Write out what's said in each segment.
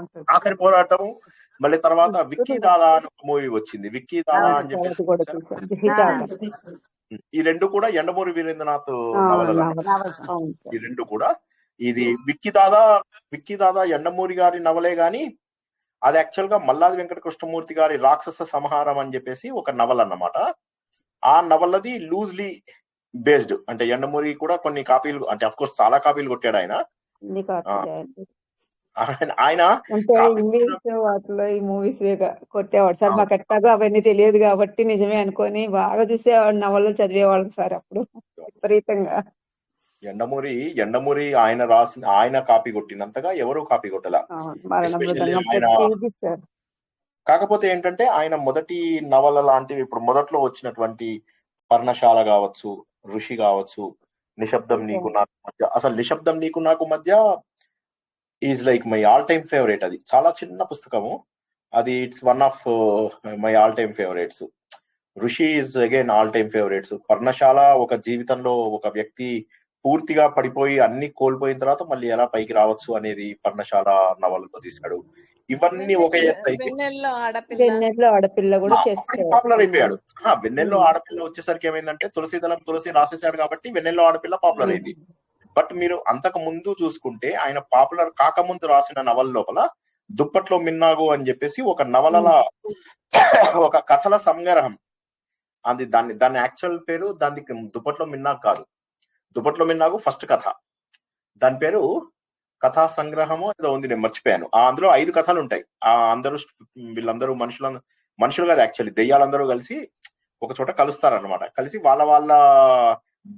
బాగుంటది. ఆఖరి పోరాటము, మళ్ళీ తర్వాత విక్కీ దాదా అని ఒక మూవీ వచ్చింది. విక్కీ దాదా అవును. అని చెప్పేసి అది కూడా చూసారా? చూసాను. హిట్ ఆ, అవలేదు. ఈ రెండు కూడా యండమూరి వీరేంద్రనాథ్ ఆ, నవలలు అన్నమాట. నవల. నవల్స్. అవును ఈ సార్. రెండు కూడా ఇది విక్కీ దాదా యండమూరి గారి నవలే గాని అది యాక్చువల్ గా మల్లాది వెంకట కృష్ణమూర్తి గారి రాక్షస సంహారం అని చెప్పేసి ఒక నవల అన్నమాట. ఆ నవలది లూజ్లీ బేస్డ్, అంటే యండమూరి కూడా కొన్ని కాపీలు, అంటే అఫ్ కోర్స్ చాలా కాపీలు కొట్టాడు ఆయన. అన్ని ఆ, కాపీలే అండి. ఆయన అంటే కాపీ ఇంగ్లీష్ వాటిలో ఈ మూవీస్ కొట్టేవాడు సార్. అవును. మాకు ఎట్టాగో అవన్నీ తెలియదు కాబట్టి నిజమే అనుకొని బాగా చూసేవాడు, నవలలు చదివేవాళ్ళం సార్ అప్పుడు విపరీతంగా. యండమూరి ఆయన కాపీ కొట్టినంతగా ఎవరు కాపీ కొట్టలా. అవును, మరణ ఎస్పెషల్లీ మృదంగం ఆయన, ప్రతిదీ సార్. కాకపోతే ఏంటంటే ఆయన మొదటి నవల లాంటివి ఇప్పుడు మొదట్లో వచ్చినటువంటి పర్ణశాల కావచ్చు, ఋషి కావచ్చు, నిశ్శబ్దం నీకు నాకు మధ్య, అసలు నిశ్శబ్దం నీకు నాకు మధ్య is like my all time favourite. అది చాలా చిన్న పుస్తకము, అది it's one of my all time favourites. Rishi is again all time favourites. Parnasala ఒక జీవితంలో ఒక వ్యక్తి పూర్తిగా పడిపోయి అన్ని కోల్పోయిన తర్వాత మళ్ళీ ఎలా పైకి రావచ్చు అనేది పర్ణశాల నవలలో తీశాడు. ఇవన్నీ ఒక ఎత్తు అయితే వెన్నెల్లో ఆడపిల్ల వెన్నెల్లో ఆడపిల్ల కూడా అప్పటికి చేస్తే పాపులర్ అయిపోయాడు. వెన్నెల్లో ఆడపిల్ల వచ్చేసరికి ఏమైందంటే తులసి రాసేసాడు కాబట్టి వెన్నెల్లో ఆడపిల్ల పాపులర్ అయింది. బట్ మీరు అంతకు ముందు చూసుకుంటే ఆయన పాపులర్ కాకముందు రాసిన నవల లోపల దుప్పట్లో మిన్నాగు అని చెప్పేసి ఒక నవలల ఒక కథల సంగ్రహం. అది దాని యాక్చువల్ పేరు, దానికి దుప్పట్లో మిన్నాగు కాదు, దుప్పట్లో మిన్నాగు ఫస్ట్ కథ, దాని పేరు కథా సంగ్రహము ఏదో ఉంది, నేను మర్చిపోయాను. అందులో 5 కథలు ఉంటాయి. వీళ్ళందరూ మనుషులు కాదు యాక్చువల్లీ, దెయ్యాలందరూ కలిసి ఒక చోట కలుస్తారన్నమాట. కలిసి వాళ్ళ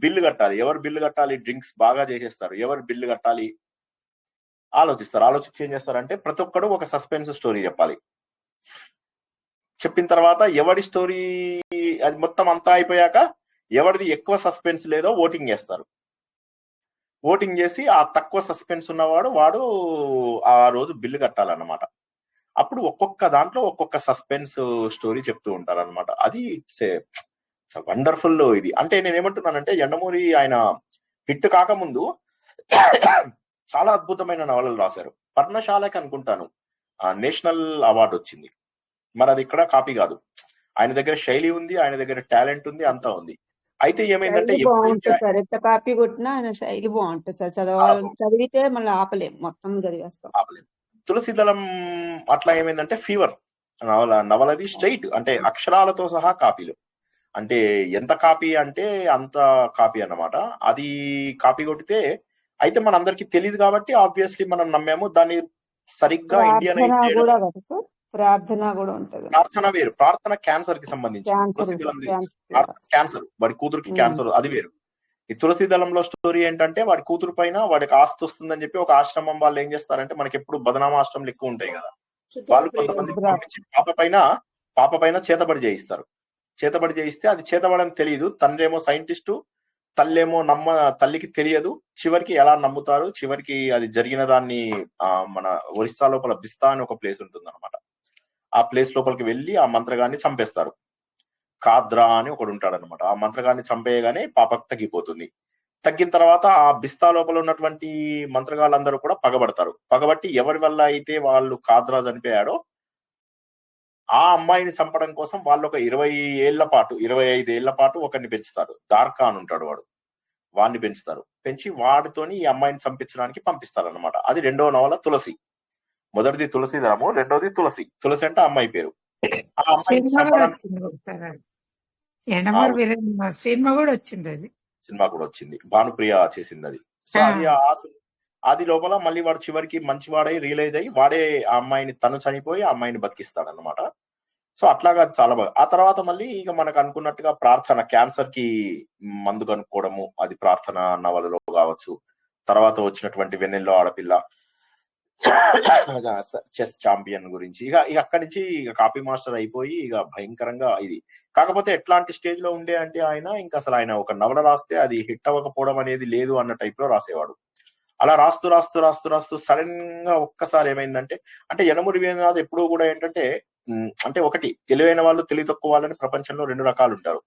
బిల్లు కట్టాలి. ఎవరు బిల్లు కట్టాలి, డ్రింక్స్ బాగా చేసేస్తారు, ఎవరు బిల్లు కట్టాలి ఆలోచించి ఏం చేస్తారంటే ప్రతి ఒక్కడు ఒక సస్పెన్స్ స్టోరీ చెప్పాలి. చెప్పిన తర్వాత ఎవడి స్టోరీ అది మొత్తం అంతా అయిపోయాక ఎవరిది ఎక్కువ సస్పెన్స్ లేదో ఓటింగ్ చేస్తారు. ఓటింగ్ చేసి ఆ తక్కువ సస్పెన్స్ ఉన్నవాడు ఆ రోజు బిల్లు కట్టాలన్నమాట. అప్పుడు ఒక్కొక్క దాంట్లో ఒక్కొక్క సస్పెన్స్ స్టోరీ చెప్తూ ఉంటారు అనమాట. అది ఇట్స్ వండర్ఫుల్. ఇది అంటే నేను ఏమంటున్నానంటే యండమూరి ఆయన హిట్ కాకముందు చాలా అద్భుతమైన నవలలు రాశారు. పర్ణశాలకి అనుకుంటాను నేషనల్ అవార్డు వచ్చింది. మరి అది ఇక్కడ కాపీ కాదు. ఆయన దగ్గర శైలి ఉంది, ఆయన దగ్గర టాలెంట్ ఉంది, అంతా ఉంది. అయితే ఏమైందంటే శైలి బాగుంటుంది సార్. ఎంత కాపీ కొట్టినా ఆయన శైలి బాగుంటుంది సార్. చదివితే మళ్ళీ ఆపలేం, మొత్తం చదివేస్తాం. తులసిదళం అట్లా ఏమైందంటే ఫీవర్ నవలది స్ట్రైట్, అంటే అక్షరాలతో సహా కాపీలు. అంటే ఎంత కాపీ అంటే అంత కాపీ అన్నమాట. అది కాపీ కొట్టితే అయితే మన అందరికి తెలియదు కాబట్టి ఆబ్వియస్లీ మనం నమ్మాము దాన్ని. సరిగ్గా ఇండియన్ ప్రార్థన కూడా ఉంటది. ప్రార్థన వేరు, ప్రార్థన క్యాన్సర్ కి సంబంధించి, క్యాన్సర్ వాడి కూతురుకి క్యాన్సర్, అది వేరు. ఈ తులసిదళంలో స్టోరీ ఏంటంటే వాడి కూతురు పైన వాడికి ఆస్తి వస్తుందని చెప్పి ఒక ఆశ్రమం వాళ్ళు ఏం చేస్తారంటే, మనకి ఎప్పుడు బదనామాశ్రమం ఎక్కువ ఉంటాయి కదా, వాళ్ళు కొంతమంది పంపించి పాప పైన చేతబడి చేయిస్తే అది చేతబడని తెలియదు. తండ్రేమో సైంటిస్టు, తల్లికి తెలియదు. చివరికి ఎలా నమ్ముతారు, చివరికి అది జరిగిన దాన్ని మన ఒరిస్సా లోపల బిస్తా అని ఒక ప్లేస్ ఉంటుంది అనమాట. ఆ ప్లేస్ లోపలికి వెళ్ళి ఆ మంత్రగాన్ని చంపేస్తారు. కాద్రా అని ఒకడు ఉంటాడు అనమాట. ఆ మంత్రగాన్ని చంపేయగానే పాపకు తగ్గిపోతుంది. తగ్గిన తర్వాత ఆ బిస్తా లోపల ఉన్నటువంటి మంత్రగాళ్ళందరూ కూడా పగబట్టి ఎవరి వల్ల అయితే వాళ్ళు కాద్రా చనిపోయాడో ఆ అమ్మాయిని చంపడం కోసం వాళ్ళు ఒక 25 ఏళ్ల పాటు ఒకరిని పెంచుతారు. దార్కా అని ఉంటాడు వాడిని పెంచి వాడితోని ఈ అమ్మాయిని చంపించడానికి పంపిస్తారు అనమాట. అది రెండో నవల తులసి. మొదటిది తులసిదళము, రెండోది తులసి అంటే అమ్మాయి పేరు. ఆ అమ్మాయిని సినిమా కూడా వచ్చింది, భానుప్రియ చేసింది అది. సో అది లోపల మళ్ళీ వాడు చివరికి మంచివాడై రియలైజ్ అయ్యి వాడే ఆ అమ్మాయిని, తను చనిపోయి ఆ అమ్మాయిని బతికిస్తాడు అనమాట. సో అట్లాగా చాలా బాగా. ఆ తర్వాత మళ్ళీ ఇక మనకు అనుకున్నట్టుగా ప్రార్థన, క్యాన్సర్ కి మందు కనుక్కోవడము, అది ప్రార్థన నవలలో కావచ్చు. తర్వాత వచ్చినటువంటి వెన్నెల్లో ఆడపిల్ల, చెస్ ఛాంపియన్ గురించి ఇక అక్కడి నుంచి ఇక కాపీ మాస్టర్ అయిపోయి ఇక భయంకరంగా ఇది. కాకపోతే ఎట్లాంటి స్టేజ్ లో ఉండే అంటే ఆయన ఇంకా అసలు ఆయన ఒక నవల రాస్తే అది హిట్ అవ్వకపోవడం అనేది లేదు అన్న టైప్ లో రాసేవాడు. అలా రాస్తూ సడన్ గా ఒక్కసారి ఏమైందంటే, అంటే యండమూరి వీరేంద్రనాథ్ ఎప్పుడూ కూడా ఏంటంటే అంటే ఒకటి, తెలివైన వాళ్ళు తెలివి తక్కువ వాళ్ళని ప్రపంచంలో 2 రకాలు ఉంటారు.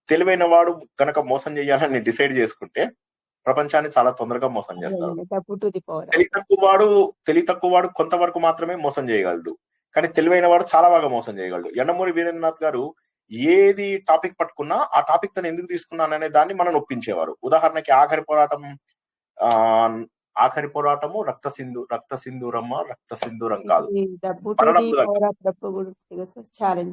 తెలివైన వాడు కనుక మోసం చేయాలని డిసైడ్ చేసుకుంటే ప్రపంచాన్ని చాలా తొందరగా మోసం చేస్తారు. డబ్బు టు ది పవర్. తెలివి తక్కువ వాడు కొంతవరకు మాత్రమే మోసం చేయగలడు, కానీ తెలివైన వాడు చాలా బాగా మోసం చేయగలడు. యండమూరి వీరేంద్రనాథ్ గారు ఏది టాపిక్ పట్టుకున్నా ఆ టాపిక్ తను ఎందుకు తీసుకున్నాననే దాన్ని మనం ఒప్పించేవారు. ఉదాహరణకి ఆఖరి పోరాటము రక్త సింధూరమ్మ రక్త సింధూరం కాదు,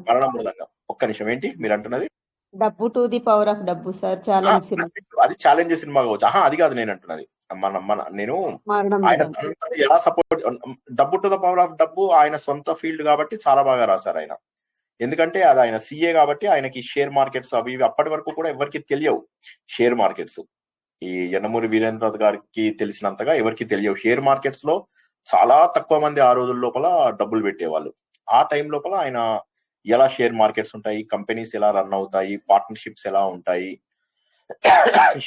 మరణ మృదంగం. ఒక్క నిమిషం, ఏంటి మీరు అంటున్నది? డబ్బు టు ది పవర్ ఆఫ్ డబ్బు సార్, ఛాలెంజ్. అది ఛాలెంజ్ సినిమా కావచ్చు. అది కాదు నేను అంటున్నది. నేను ఆయన ఎలా సపోర్ట్, డబ్బు టు ద పవర్ ఆఫ్ డబ్బు ఆయన సొంత ఫీల్డ్ కాబట్టి చాలా బాగా రాశారు ఆయన. ఎందుకంటే అది ఆయన సీఏ కాబట్టి ఆయనకి షేర్ మార్కెట్స్ అవి అప్పటి వరకు కూడా ఎవరికి తెలియవు. షేర్ మార్కెట్స్ ఈ యండమూరి వీరేంద్రనాథ్ గారికి తెలిసినంతగా ఎవరికి తెలియవు. షేర్ మార్కెట్స్ లో చాలా తక్కువ మంది ఆ రోజుల లోపల డబ్బులు పెట్టేవాళ్ళు. ఆ టైం లోపల ఆయన ఎలా షేర్ మార్కెట్స్ ఉంటాయి, కంపెనీస్ ఎలా రన్ అవుతాయి, పార్ట్నర్షిప్స్ ఎలా ఉంటాయి,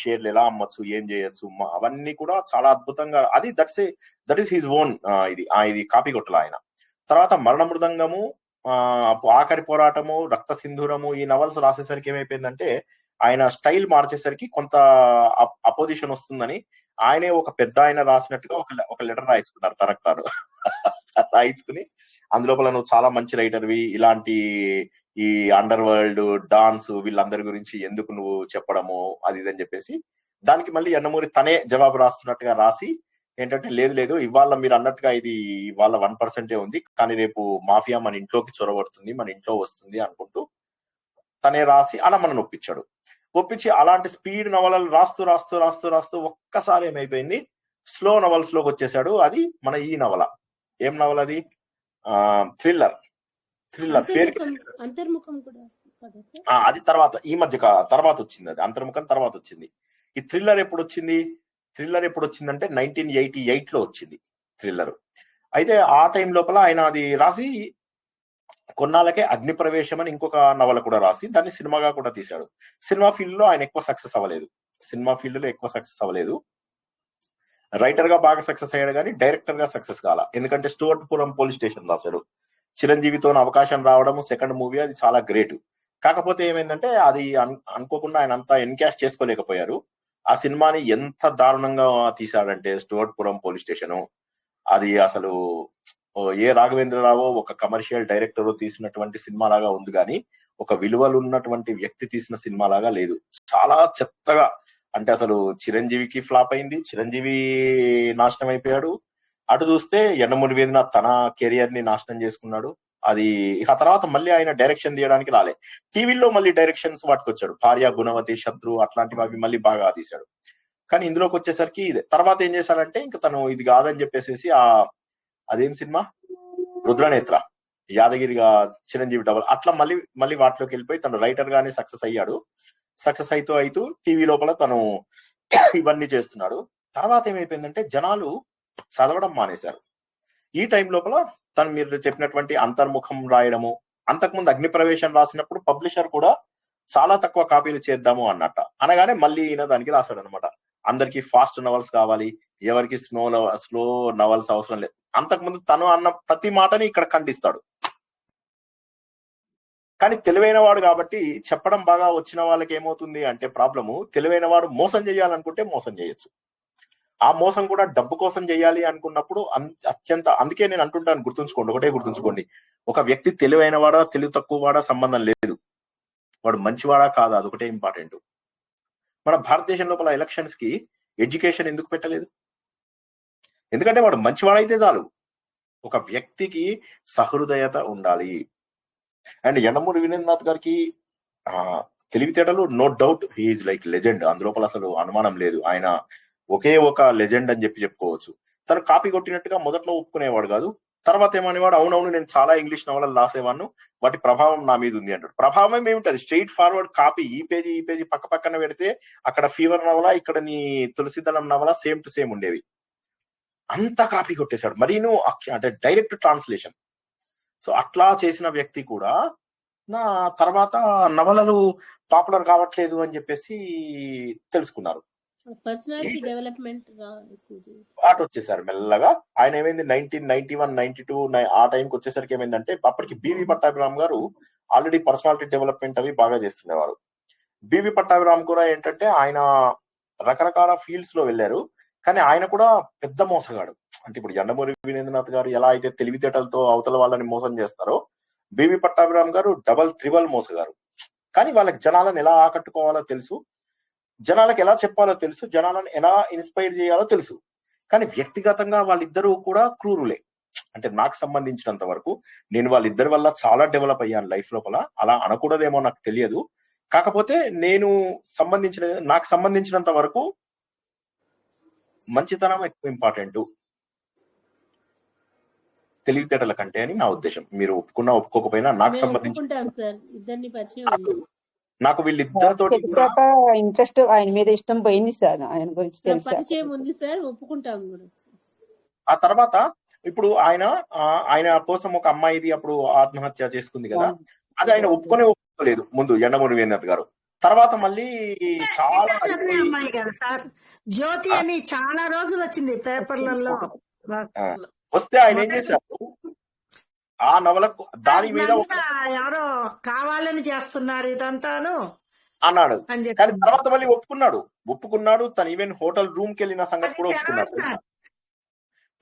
షేర్లు ఎలా అమ్మచ్చు, ఏం చేయొచ్చు, అవన్నీ కూడా చాలా అద్భుతంగా. అది దట్ ఈస్ హిజ్ ఓన్. ఇది కాపీ కొట్టల ఆయన. తర్వాత మరణ మృదంగము, ఆఖరి పోరాటము, రక్త సింధూరము, ఈ నవల్స్ రాసేసరికి ఏమైపోయిందంటే ఆయన స్టైల్ మార్చేసరికి కొంత అపోజిషన్ వస్తుందని ఆయనే ఒక పెద్ద ఆయన రాసినట్టుగా ఒక లెటర్ రాయించుకున్నారు తనకు తాను. రాయించుకుని అందులోపల నువ్వు చాలా మంచి రైటర్వి, ఇలాంటి ఈ అండర్ వరల్డ్ డాన్స్ వీళ్ళందరి గురించి ఎందుకు నువ్వు చెప్పడము అది ఇదని చెప్పేసి దానికి మళ్ళీ యండమూరి తనే జవాబు రాస్తున్నట్టుగా రాసి ఏంటంటే లేదు ఇవాళ మీరు అన్నట్టుగా ఇది ఇవాళ 1% ఉంది, కానీ రేపు మాఫియా మన ఇంట్లోకి చొరబడుతుంది, మన ఇంట్లో వస్తుంది అనుకుంటూ తనే రాసి అలా మనం ఒప్పించి అలాంటి స్పీడ్ నవలలు రాస్తూ ఒక్కసారి ఏమైపోయింది, స్లో నవల్స్ లోకి వచ్చేసాడు. అది మన ఈ నవల. ఏం నవల అది? థ్రిల్లర్ పేరు. అది తర్వాత ఈ మధ్య తర్వాత వచ్చింది. అది అంతర్ముఖం తర్వాత వచ్చింది. ఈ థ్రిల్లర్ ఎప్పుడు వచ్చిందంటే 1988 లో వచ్చింది థ్రిల్లర్. అయితే ఆ టైం లోపల ఆయన అది రాసి కొన్నాళ్ళకే అగ్ని ప్రవేశం అని ఇంకొక నవల కూడా రాసి దాన్ని సినిమాగా కూడా తీశాడు. సినిమా ఫీల్డ్ లో ఆయన ఎక్కువ సక్సెస్ అవ్వలేదు. రైటర్ గా బాగా సక్సెస్ అయ్యాడు కానీ డైరెక్టర్ గా సక్సెస్ కాల. ఎందుకంటే స్టూవర్ట్పురం పోలీస్ స్టేషన్ రాశాడు. చిరంజీవితో అవకాశం రావడం సెకండ్ మూవీ, అది చాలా గ్రేట్. కాకపోతే ఏమైందంటే అది అనుకోకుండా ఆయన అంతా ఎన్కాష్ చేసుకోలేకపోయారు. ఆ సినిమాని ఎంత దారుణంగా తీశాడంటే స్టూవర్ట్పురం పోలీస్ స్టేషన్, అది అసలు ఏ రాఘవేంద్రరావు ఒక కమర్షియల్ డైరెక్టర్ తీసినటువంటి సినిమా లాగా ఉంది, కానీ ఒక విలువలు ఉన్నటువంటి వ్యక్తి తీసిన సినిమా లాగా లేదు. చాలా చెత్తగా, అంటే అసలు చిరంజీవికి ఫ్లాప్ అయింది, చిరంజీవి నాశనం అయిపోయాడు. అటు చూస్తే యండమూరి వీరేంద్రనాథ్ తన కెరియర్ ని నాశనం చేసుకున్నాడు. అది ఆ తర్వాత మళ్ళీ ఆయన డైరెక్షన్ తీయడానికి రాలే. టీవీలో మళ్ళీ డైరెక్షన్స్ వాటికొచ్చాడు. భార్య, గుణవతి, శత్రు అట్లాంటివి అవి మళ్ళీ బాగా తీశాడు. కానీ ఇందులోకి వచ్చేసరికి ఇదే. తర్వాత ఏం చేశాడంటే ఇంకా తను ఇది కాదని చెప్పేసి అదేం సినిమా, రుద్రనేత్ర, యాదగిరిగా చిరంజీవి డబల్, అట్లా మళ్ళీ వాటిలోకి వెళ్ళిపోయి తను రైటర్ గానే సక్సెస్ అయ్యాడు. సక్సెస్ అవుతూ టీవీ లోపల తను ఇవన్నీ చేస్తున్నాడు. తర్వాత ఏమైపోయిందంటే జనాలు చదవడం మానేశారు. ఈ టైం లోపల తను మీరు చెప్పినటువంటి అంతర్ముఖం రాయడము, అంతకుముందు అగ్ని ప్రవేశం రాసినప్పుడు పబ్లిషర్ కూడా చాలా తక్కువ కాపీలు చేద్దాము అన్నట్ట అనగానే మళ్ళీ ఈయన దానికి రాశాడు అనమాట. అందరికి ఫాస్ట్ నవల్స్ కావాలి, ఎవరికి స్లో నవల్స్ అవసరం లేదు. అంతకుముందు తను అన్న ప్రతి మాటని ఇక్కడ ఖండిస్తాడు. కానీ తెలివైన వాడు కాబట్టి చెప్పడం బాగా వచ్చిన వాళ్ళకి ఏమవుతుంది అంటే ప్రాబ్లము, తెలివైన వాడు మోసం చేయాలనుకుంటే మోసం చేయొచ్చు. ఆ మోసం కూడా డబ్బు కోసం చేయాలి అనుకున్నప్పుడు అందుకే నేను అంటుంటాను, ఒకటే గుర్తుంచుకోండి, ఒక వ్యక్తి తెలివైన వాడా తెలివి తక్కువ వాడా సంబంధం లేదు, వాడు మంచివాడా కాదా అదొకటే ఇంపార్టెంట్. మన భారతదేశం లోపల ఎలక్షన్స్ కి ఎడ్యుకేషన్ ఎందుకు పెట్టలేదు? ఎందుకంటే వాడు మంచివాడైతే చాలు. ఒక వ్యక్తికి సహృదయత ఉండాలి. అండ్ యండమూరి వీరేంద్రనాథ్ గారికి తెలివితేటలు no doubt, he is like legend, అందులోపల అసలు అనుమానం లేదు. ఆయన ఒకే ఒక లెజెండ్ అని చెప్పుకోవచ్చు. తను కాపీ కొట్టినట్టుగా మొదట్లో ఒప్పుకునేవాడు కాదు. తర్వాత ఏమనేవాడు, అవునవును నేను చాలా ఇంగ్లీష్ నవలలు రాసేవాడిను, వాటి ప్రభావం నా మీద ఉంది అంటాడు. ప్రభావం ఏమిటది? స్ట్రైట్ ఫార్వర్డ్ కాపీ, ఈ పేజీ పక్క పక్కన పెడితే అక్కడ ఫీవర్ నవల, ఇక్కడ నీ తులసిదళం నవల సేమ్ టు సేమ్ ఉండేవి. అంతా కాపీ కొట్టేశాడు. మరీను అంటే డైరెక్ట్ ట్రాన్స్లేషన్. సో అట్లా చేసిన వ్యక్తి కూడా నా తర్వాత నవలలు పాపులర్ కావట్లేదు అని చెప్పేసి తెలుసుకున్నారు. పర్సనాలిటీ డెవలప్మెంట్ అటు వచ్చేసారు మెల్లగా. ఆయన ఏమైంది 1991, 92 ఆ టైంకి వచ్చేసరికి ఏమైందంటే అప్పటికి బివి పట్టాభిరామ్ గారు ఆల్రెడీ పర్సనాలిటీ డెవలప్మెంట్ అవి బాగా చేస్తుండేవారు. బివి పట్టాభిరామ్ కూడా ఏంటంటే ఆయన రకరకాల ఫీల్డ్స్ లో వెళ్ళారు. కానీ ఆయన కూడా పెద్ద మోసగాడు. అంటే ఇప్పుడు యండమూరి వీరేంద్రనాథ్ గారు ఎలా అయితే తెలివితేటలతో అవతల వాళ్ళని మోసం చేస్తారో, బీవీ పట్టాభిరామ్ గారు డబల్ త్రిబల్ మోసగారు. కానీ వాళ్ళకి జనాలను ఎలా ఆకట్టుకోవాలో తెలుసు, జనాలకు ఎలా చెప్పాలో తెలుసు, జనాలను ఎలా ఇన్స్పైర్ చేయాలో తెలుసు. కానీ వ్యక్తిగతంగా వాళ్ళిద్దరూ కూడా క్రూరులే. అంటే నాకు సంబంధించినంత వరకు నేను వాళ్ళిద్దరి వల్ల చాలా డెవలప్ అయ్యాను లైఫ్ లోపల. అలా అనకూడదేమో నాకు తెలియదు. కాకపోతే నాకు సంబంధించినంత వరకు మంచితనం ఎక్కువ ఇంపార్టెంట్ తెలివితేటల కంటే అని నా ఉద్దేశం. మీరు ఒప్పుకున్నా ఒప్పుకోకపోయినా నాకు సంబంధించి నాకు వీళ్ళిద్దరితో ఇంట్రెస్ట్ ఆయన మీద ఇష్టం పోయింది సార్. ఆయన గురించి పరిచయం ఉంది సార్, ఒప్పుకుంటాం కూడా. ఆ తర్వాత ఇప్పుడు ఆయన కోసం ఒక అమ్మాయిది అప్పుడు ఆత్మహత్య చేసుకుంది కదా, అది ఆయన ఒప్పుకోలేదు ముందు యండమూరి వీరేంద్రనాథ్ గారు. తర్వాత మళ్ళీ చాలా అమ్మాయి కదా సార్, జ్యోతి అని చాలా రోజులు వచ్చింది పేపర్లలో. వస్తే ఆయన ఏం చేశారు, ఆ నవలకు దాని మీద ఎవరో కావాలని చేస్తున్నారు ఇదంతాను అన్నాడు. కానీ తర్వాత మళ్ళీ ఒప్పుకున్నాడు. తను ఈవెన్ హోటల్ రూమ్ కి వెళ్ళిన సంగతి కూడా ఒప్పుకున్నాడు.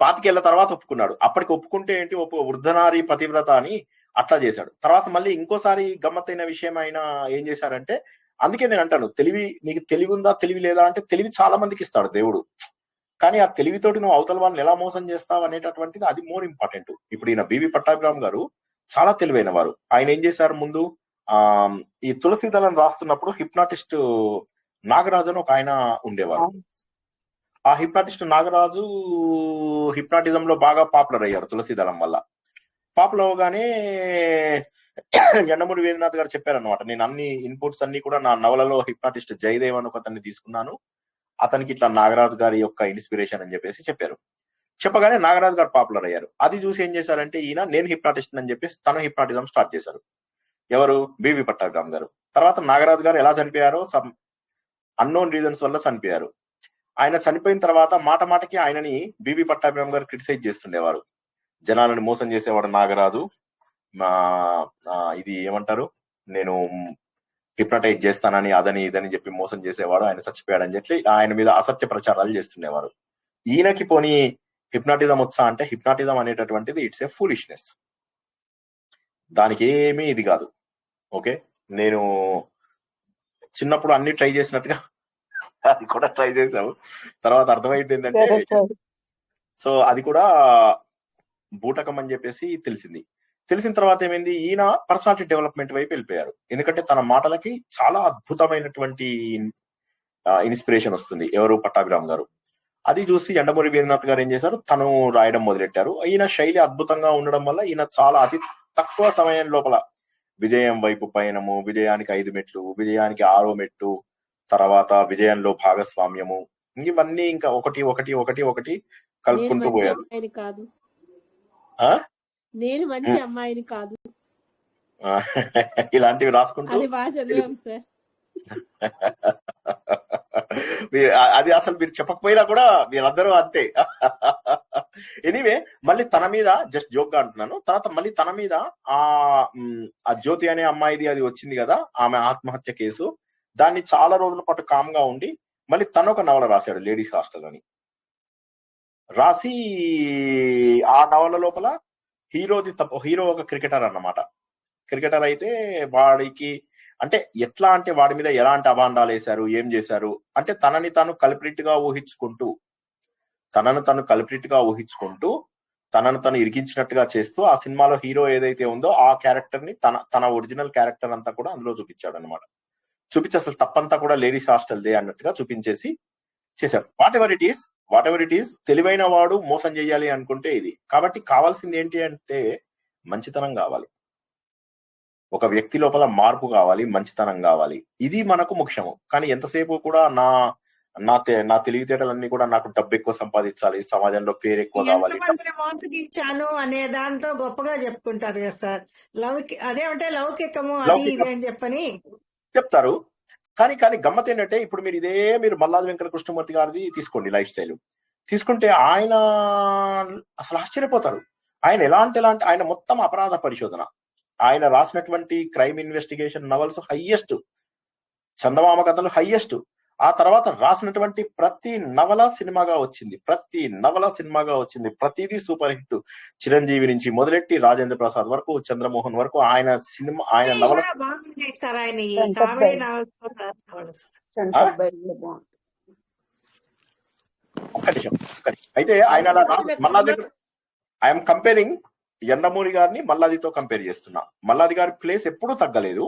5 ఏళ్ల తర్వాత ఒప్పుకున్నాడు. అప్పటికి ఒప్పుకుంటే ఏంటి, వృద్ధనారి పతివ్రత అని అట్లా చేశాడు. తర్వాత మళ్ళీ ఇంకోసారి గమ్మత్తైన విషయం ఆయన ఏం చేశారంటే, అందుకే నేను అంటాను, నీకు తెలివి ఉందా తెలివి లేదా అంటే, తెలివి చాలా మందికి ఇస్తాడు దేవుడు. కానీ ఆ తెలివితోటి నువ్వు అవతల వాళ్ళని ఎలా మోసం చేస్తావు అనేటటువంటిది అది మోర్ ఇంపార్టెంట్. ఇప్పుడు ఈయన బీవీ పట్టాభిరామ్ గారు చాలా తెలివైన వారు. ఆయన ఏం చేశారు, ముందు ఈ తులసీదళం రాస్తున్నప్పుడు హిప్నాటిస్ట్ నాగరాజు అని ఒక ఆయన ఉండేవారు. ఆ హిప్నాటిస్ట్ నాగరాజు హిప్నాటిజం లో బాగా పాపులర్ అయ్యారు తులసీదళం వల్ల. పాపులర్ అవగానే యండమూరి వీరేంద్రనాథ్ గారు చెప్పారనమాట, నేను అన్ని ఇన్పుట్స్ అన్ని కూడా నా నవలలో హిప్నాటిస్ట్ జయదేవ్ అని ఒక అతన్ని తీసుకున్నాను, అతనికి ఇట్లా నాగరాజు గారి యొక్క ఇన్స్పిరేషన్ అని చెప్పేసి చెప్పారు. చెప్పగానే నాగరాజు గారు పాపులర్ అయ్యారు. అది చూసి ఏం చేశారంటే, ఈయన నేను హిప్నాటిస్ట్ అని చెప్పేసి తన హిప్నాటిజం స్టార్ట్ చేశారు. ఎవరు, బీవీ పట్టాభిరామ్ గారు. తర్వాత నాగరాజు గారు ఎలా చనిపోయారో సమ్ అన్నోన్ రీజన్స్ వల్ల చనిపోయారు. ఆయన చనిపోయిన తర్వాత మాట మాటకి ఆయనని బీవీ పట్టాభిరామ్ గారు క్రిటిసైజ్ చేస్తుండేవారు. జనాలను మోసం చేసేవాడు నాగరాజు, ఇది ఏమంటారు, నేను హిప్నటైజ్ చేస్తానని అదని ఇదని చెప్పి మోసం చేసేవాడు, ఆయన చచ్చిపోయాడని చెప్పి ఆయన మీద అసత్య ప్రచారాలు చేస్తుండేవారు. ఈయనకి పోనీ హిప్నాటిజం వచ్చా అంటే, హిప్నాటిజం అనేటటువంటిది ఇట్స్ ఏ ఫూలిష్నెస్, దానికి ఏమీ ఇది కాదు. ఓకే, నేను చిన్నప్పుడు అన్ని ట్రై చేసినట్టుగా అది కూడా ట్రై చేసాము. తర్వాత అర్థమైంది ఏంటంటే, సో అది కూడా బూటకం అని చెప్పేసి తెలిసిన తర్వాత ఏమైంది, ఈయన పర్సనాలిటీ డెవలప్మెంట్ వైపు వెళ్ళిపోయారు. ఎందుకంటే తన మాటలకి చాలా అద్భుతమైనటువంటి ఇన్స్పిరేషన్ వస్తుంది. ఎవరు, పట్టాభిరామ్ గారు. అది చూసి యండమూరి వీరేంద్రనాథ్ గారు ఏం చేశారు, తను రాయడం మొదలెట్టారు. ఈయన శైలి అద్భుతంగా ఉండడం వల్ల ఈయన చాలా అతి తక్కువ సమయం లోపల విజయం వైపు పయనము, విజయానికి 5 మెట్లు, విజయానికి 6వ మెట్టు, తర్వాత విజయంలో భాగస్వామ్యము, ఇవన్నీ ఇంకా ఒకటి కలుపుకుంటూ పోయారు. నేను మంచి అమ్మాయిని కాదు, ఇలాంటివి రాసుకుంటూ అది అసలు మీరు చెప్పకపోయినా కూడా మీరందరూ అంతే. ఎనీవే, మళ్ళీ తన మీద జస్ట్ జోక్ గా అంటున్నాను, తర్వాత మళ్ళీ తన మీద ఆ జ్యోతి అనే అమ్మాయిది అది వచ్చింది కదా, ఆమె ఆత్మహత్య కేసు, దాన్ని చాలా రోజుల పాటు కామ్ గా ఉండి మళ్ళీ తను ఒక నవల రాశాడు, లేడీస్ హాస్టల్ అని. రాసి ఆ నవల లోపల హీరో ఒక క్రికెటర్ అన్నమాట. క్రికెటర్ అయితే వాడికి అంటే ఎట్లా అంటే వాడి మీద ఎలాంటి అభాండాలు వేశారు, ఏం చేశారు అంటే, తనని తను కల్ప్రిట్ గా ఊహించుకుంటూ తనను తను ఇరికించినట్టుగా చేస్తూ ఆ సినిమాలో హీరో ఏదైతే ఉందో ఆ క్యారెక్టర్ ని తన ఒరిజినల్ క్యారెక్టర్ అంతా కూడా అందులో చూపించాడు అనమాట. చూపించి అసలు తప్పంతా కూడా లేడీస్ హాస్టల్ దే అన్నట్టుగా చూపించేసి చేశాడు. వాట్ ఎవర్ ఇట్ ఈస్ తెలివైన వాడు మోసం చేయాలి అనుకుంటే ఇది. కాబట్టి కావాల్సింది ఏంటి అంటే మంచితనం కావాలి, ఒక వ్యక్తి లోపల మార్పు కావాలి, మంచితనం కావాలి. ఇది మనకు ముఖ్యము. కానీ ఎంతసేపు కూడా నా తెలివితేటలన్నీ కూడా నాకు డబ్బు ఎక్కువ సంపాదించాలి, సమాజంలో పేరు ఎక్కువ కావాలి, మోసగిచ్చాను అనే దాంతో గొప్పగా చెప్పుకుంటారు కదా సార్. అదేమంటే లౌకికము అది ఇది అని చెప్పని చెప్తారు. కానీ గమ్మత్ ఏంటంటే, ఇప్పుడు మీరు మల్లాది వెంకట కృష్ణమూర్తి గారిది తీసుకోండి, లైఫ్ స్టైల్ తీసుకుంటే ఆయన అసలు ఆశ్చర్యపోతారు. ఆయన ఎలాంటి ఆయన మొత్తం అపరాధ పరిశోధన, ఆయన రాసినటువంటి క్రైమ్ ఇన్వెస్టిగేషన్ నవల్స్ హైయెస్ట్, చందమామ కథలు హైయెస్ట్. ఆ తర్వాత రాసినటువంటి ప్రతి నవల సినిమాగా వచ్చింది, ప్రతిదీ సూపర్ హిట్. చిరంజీవి నుంచి మొదలెట్టి రాజేంద్ర ప్రసాద్ వరకు, చంద్రమోహన్ వరకు ఆయన సినిమా, ఆయన ఇవి నవల కూడా బాగుంటాయి సార్. ఆయన ఈ వెంకట్ కామెడీ బై నవల్స్ కూడా రాసేవాడు సార్. వెంకట్ బై బాగుంది. ఒక్క నిమిషం. అయితే ఆయన అలా మల్లాది, ఐఎమ్ కంపేరింగ్ యండమూరి గారిని మల్లాదితో కంపేర్ చేస్తున్నా. మల్లాది గారి ప్లేస్ ఎప్పుడూ తగ్గలేదు,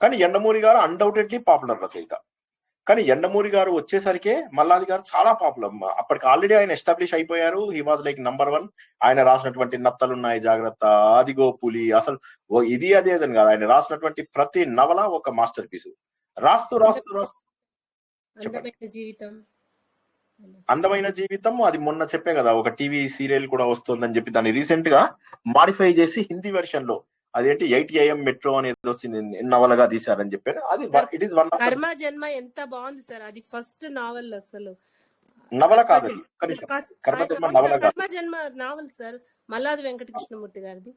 కానీ యండమూరి గారు అన్డౌటెడ్లీ పాపులర్ రచయిత. కానీ యండమూరి గారు వచ్చేసరికి మల్లాది గారు చాలా పాపులర్. అప్పటికి ఆల్రెడీ ఆయన ఎస్టాబ్లిష్ అయిపోయారు. He was like number 1. ఆయన రాసినటువంటి నత్తలున్నాయి జాగ్రత్త, అదిగో పులి, అసలు ఇది అదేదని కాదు, ఆయన రాసినటువంటి ప్రతి నవల ఒక మాస్టర్ పీస్. రాస్తూ అందమైన జీవితం అది మొన్న చెప్పే కదా, ఒక టీవీ సీరియల్ కూడా వస్తుందని చెప్పి దాన్ని రీసెంట్ గా మాడిఫై చేసి హిందీ వెర్షన్ లో అదేంటి 8 AM మెట్రో అనేది నవలగా తీశారని చెప్పారు. అది ఇట్ ఈస్ వన్ ఆఫ్ కర్మ జన్మ ఎంత బాగుంది సార్. అది ఫస్ట్ నావల్, అసలు నవల కాదు, కర్మ జన్మ నావల్ సార్, మల్లాది వెంకటకృష్ణమూర్తి గారిది.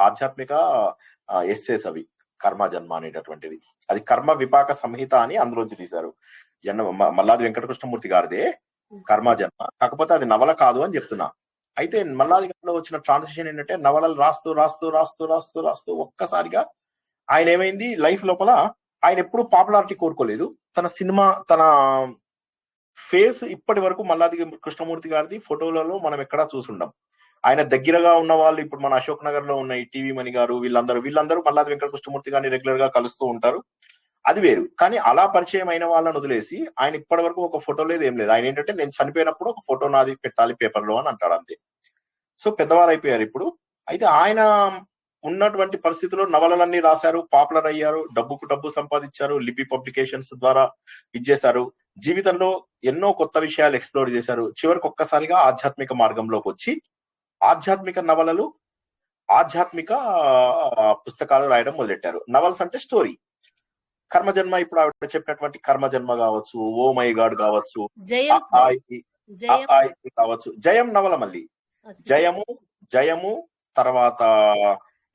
ఆధ్యాత్మిక ఎస్సేస్ అవి. కర్మ జన్మ అనేటటువంటిది అది కర్మ విపాక సంహిత అని అందులోంచి తీశారు. మల్లాది వెంకటకృష్ణమూర్తి గారిదే కర్మ జన్మ, కాకపోతే అది నవల కాదు అని చెప్తున్నా. అయితే మల్లాది గారిలో వచ్చిన ట్రాన్సిషన్ ఏంటంటే నవలలు రాస్తూ ఒక్కసారిగా ఆయన ఏమైంది లైఫ్ లోపల, ఆయన ఎప్పుడు పాపులారిటీ కోరుకోలేదు. తన సినిమా, తన ఫేస్ ఇప్పటి వరకు మల్లాది కృష్ణమూర్తి గారిది ఫోటోలలో మనం ఎక్కడా చూసుండం. ఆయన దగ్గరగా ఉన్న వాళ్ళు ఇప్పుడు మన అశోక్ నగర్ లో ఉన్న ఈ టీవీ మణి గారు వీళ్ళందరూ మల్లాది వెంకట కృష్ణమూర్తి గారిని రెగ్యులర్ గా కలుస్తూ ఉంటారు, అది వేరు. కానీ అలా పరిచయం అయిన వాళ్ళని వదిలేసి ఆయన ఇప్పటి వరకు ఒక ఫోటో లేదు, ఏం లేదు. ఆయన ఏంటంటే నేను చనిపోయినప్పుడు ఒక ఫోటో నాది పెట్టాలి పేపర్ లో అని అంటాడు, అంతే. సో పెద్దవారు అయిపోయారు ఇప్పుడు. అయితే ఆయన ఉన్నటువంటి పరిస్థితుల్లో నవలలన్నీ రాశారు, పాపులర్ అయ్యారు, డబ్బు సంపాదించారు, లిపి పబ్లికేషన్స్ ద్వారా ఇచ్చేశారు. జీవితంలో ఎన్నో కొత్త విషయాలు ఎక్స్ప్లోర్ చేశారు. చివరికి ఒక్కసారిగా ఆధ్యాత్మిక మార్గంలోకి వచ్చి ఆధ్యాత్మిక నవలలు, ఆధ్యాత్మిక పుస్తకాలు రాయడం మొదలెట్టారు. నవల్స్ అంటే స్టోరీ. కర్మజన్మ, ఇప్పుడు ఆవిడ చెప్పినటువంటి కర్మజన్మ కావచ్చు, ఓ మై గాడ్ కావచ్చు, కావచ్చు, జయం నవల, మళ్ళీ జయము తర్వాత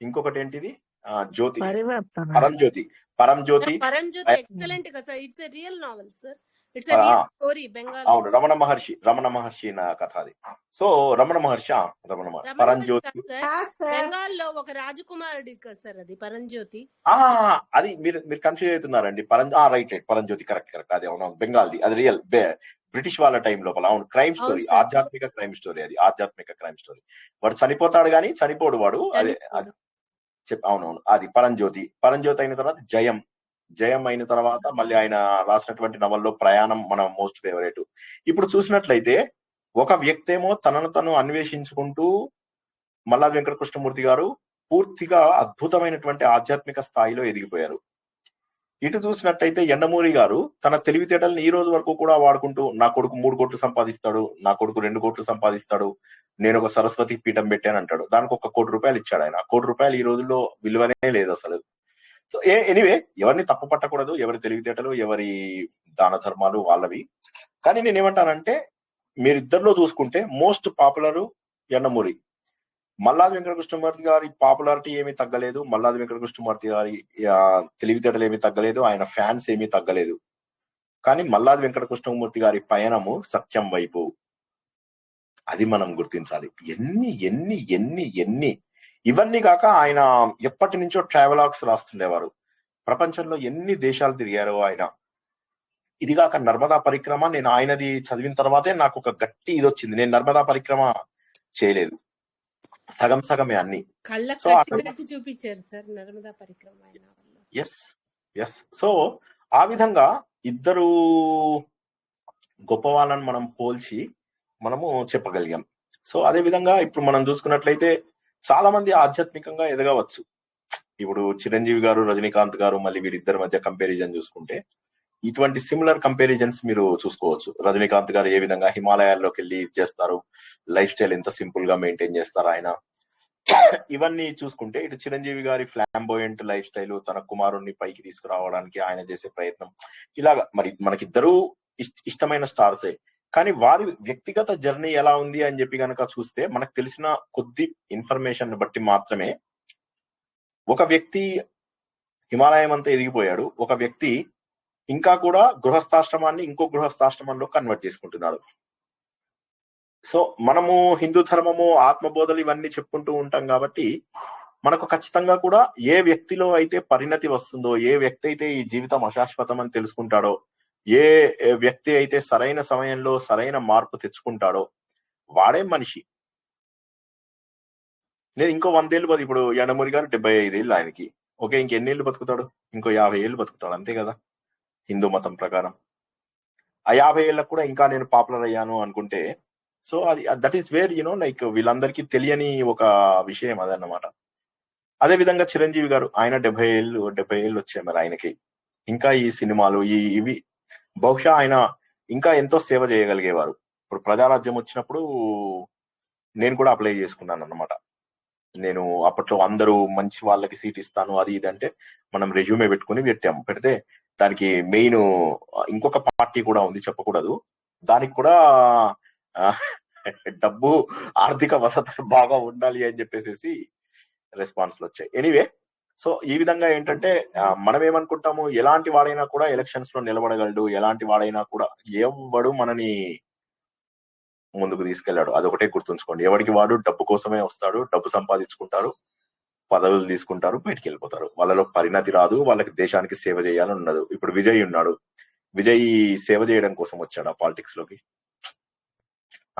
ఇంకొకటి ఏంటిది, జ్యోతి, పరంజ్యోతి ఎక్సలెంట్ కదా sir. It's a real novel sir. It's a real story. Bengal, అవును, రమణ మహర్షి నా కథ అది. సో రమణ మహర్షి పరంజ్యోతి బెంగాల్లో ఒక రాజకుమారుడి కదా సార్ అది పరంజ్యోతి. అది మీరు కన్ఫ్యూజ్ అవుతున్నారండి. రైట్ పరంజ్యోతి కరెక్ట్. అది అవును, బెంగాల్ది, అది రియల్ బ్రిటిష్ వాళ్ళ టైం లోపల. అవును, క్రైమ్ స్టోరీ, ఆధ్యాత్మిక క్రైమ్ స్టోరీ. అది ఆధ్యాత్మిక క్రైమ్ స్టోరీ. వాడు చనిపోతాడు కానీ చనిపోడు వాడు, అదే అవునవును, అది పరంజ్యోతి అయిన తర్వాత జయం అయిన తర్వాత మళ్ళీ ఆయన రాసినటువంటి నవల్లో ప్రయాణం మన మోస్ట్ ఫేవరెట్. ఇప్పుడు చూసినట్లయితే ఒక వ్యక్తి ఏమో తనను తను అన్వేషించుకుంటూ మల్లాది వెంకట కృష్ణమూర్తి గారు పూర్తిగా అద్భుతమైనటువంటి ఆధ్యాత్మిక స్థాయిలో ఎదిగిపోయారు. ఇటు చూసినట్టయితే యండమూరి గారు తన తెలివితేటల్ని ఈ రోజు వరకు కూడా వాడుకుంటూ, నా కొడుకు 3 కోట్లు సంపాదిస్తాడు, నా కొడుకు 2 కోట్లు సంపాదిస్తాడు, నేను ఒక సరస్వతి పీఠం పెట్టాను అంటాడు. దానికి 1 కోటి రూపాయలు ఇచ్చాడు ఆయన. 1 కోటి రూపాయలు ఈ రోజుల్లో విలువనే లేదు అసలు. సో ఎనీవే, ఎవరిని తప్పు పట్టకూడదు, ఎవరి తెలివితేటలు, ఎవరి దాన ధర్మాలు వాళ్ళవి. కానీ నేనేమంటానంటే, మీరిద్దరిలో చూసుకుంటే మోస్ట్ పాపులర్ యండమూరి. మల్లాది వెంకట కృష్ణమూర్తి గారి పాపులారిటీ ఏమీ తగ్గలేదు, మల్లాది వెంకట కృష్ణమూర్తి గారి తెలివితేటలు ఏమీ తగ్గలేదు, ఆయన ఫ్యాన్స్ ఏమీ తగ్గలేదు. కానీ మల్లాది వెంకట కృష్ణమూర్తి గారి పయనము సత్యం వైపు, అది మనం గుర్తించాలి. ఎన్ని ఇవన్నీ కాక ఆయన ఎప్పటి నుంచో ట్రావెలాగ్స్ రాస్తుండేవారు. ప్రపంచంలో ఎన్ని దేశాలు తిరిగారో ఆయన. ఇది కాక నర్మదా పరిక్రమ, నేను ఆయనది చదివిన తర్వాతే నాకు ఒక గట్టి ఇది వచ్చింది. నేను నర్మదా పరిక్రమ చేయలేదు, సగమే అన్ని. చూపించారు సార్ నర్మదా పరిక్రమ. ఎస్. సో ఆ విధంగా ఇద్దరు గొప్ప వాళ్ళని మనం పోల్చి మనము చెప్పగలిగాం. సో అదే విధంగా ఇప్పుడు మనం చూసుకున్నట్లయితే చాలా మంది ఆధ్యాత్మికంగా ఎదగవచ్చు. ఇప్పుడు చిరంజీవి గారు, రజనీకాంత్ గారు, మళ్ళీ వీరిద్దరి మధ్య కంపారిజన్ చూసుకుంటే ఇటువంటి సిమిలర్ కంపారిజన్స్ మీరు చూసుకోవచ్చు. రజనీకాంత్ గారు ఏ విధంగా హిమాలయాల్లోకి వెళ్ళి చేస్తారు, లైఫ్ స్టైల్ ఎంత సింపుల్ గా మెయింటైన్ చేస్తారు ఆయన, ఇవన్నీ చూసుకుంటే ఇటు చిరంజీవి గారి ఫ్లాంబోయంట్ లైఫ్ స్టైల్, తన కుమారుణ్ణి పైకి తీసుకురావడానికి ఆయన చేసే ప్రయత్నం, ఇలాగా మరి మనకిద్దరూ ఇష్టమైన స్టార్సే. కానీ వారి వ్యక్తిగత జర్నీ ఎలా ఉంది అని చెప్పి కనుక చూస్తే మనకు తెలిసిన కొద్ది ఇన్ఫర్మేషన్ బట్టి మాత్రమే ఒక వ్యక్తి హిమాలయం అంతా ఎదిగిపోయాడు, ఒక వ్యక్తి ఇంకా కూడా గృహస్థాశ్రమాన్ని ఇంకో గృహస్థాశ్రమంలో కన్వర్ట్ చేసుకుంటున్నాడు. సో మనము హిందూ ధర్మము, ఆత్మబోధలు ఇవన్నీ చెప్పుకుంటూ ఉంటాం కాబట్టి మనకు ఖచ్చితంగా కూడా ఏ వ్యక్తిలో అయితే పరిణతి వస్తుందో, ఏ వ్యక్తి అయితే ఈ జీవితం అశాశ్వతం అని తెలుసుకుంటాడో, ఏ వ్యక్తి అయితే సరైన సమయంలో సరైన మార్పు తెచ్చుకుంటాడో వాడే మనిషి. నేను ఇంకో 100 ఏళ్ళు ఇప్పుడు యండమూరి గారు 75 ఏళ్ళు ఆయనకి. ఓకే, ఇంకెన్నేళ్ళు బతుకుతాడు? ఇంకో 50 ఏళ్ళు బతుకుతాడు, అంతే కదా హిందూ మతం ప్రకారం. ఆ 50 ఏళ్ళకు కూడా ఇంకా నేను పాపులర్ అయ్యాను అనుకుంటే, సో అది దట్ ఈస్ వేర్ లైక్ వీళ్ళందరికీ తెలియని ఒక విషయం అదన్నమాట. అదే విధంగా చిరంజీవి గారు, ఆయన 70 ఏళ్ళు వచ్చాయి మరి ఆయనకి. ఇంకా ఈ సినిమాలు ఇవి బహుశా ఆయన ఇంకా ఎంతో సేవ చేయగలిగేవారు. ఇప్పుడు ప్రజారాజ్యం వచ్చినప్పుడు నేను కూడా అప్లై చేసుకున్నాను అన్నమాట. నేను అప్పట్లో అందరూ మంచి వాళ్ళకి సీట్ ఇస్తాను అది ఇది అంటే మనం రెజ్యూమే పెట్టాము. పెడితే దానికి మెయిన్ ఇంకొక పార్టీ కూడా ఉంది, చెప్పకూడదు. దానికి కూడా డబ్బు, ఆర్థిక వసతులు బాగా ఉండాలి అని చెప్పేసి రెస్పాన్స్లు వచ్చాయి. ఎనీవే, సో ఈ విధంగా ఏంటంటే మనం ఏమనుకుంటాము, ఎలాంటి వాడైనా కూడా ఎలక్షన్స్ లో నిలబడగలడు, ఎలాంటి వాడైనా కూడా ఎవడు మనని ముందుకు తీసుకెళ్లాడు. అదొకటే గుర్తుంచుకోండి. ఎవరికి వాడు డబ్బు కోసమే వస్తాడు, డబ్బు సంపాదించుకుంటారు, పదవులు తీసుకుంటారు, బయటికి వెళ్ళిపోతారు. వాళ్ళలో పరిణతి రాదు, వాళ్ళకి దేశానికి సేవ చేయాలని ఉండదు. ఇప్పుడు విజయ్ ఉన్నాడు, విజయ్ సేవ చేయడం కోసం వచ్చాడు పాలిటిక్స్ లోకి,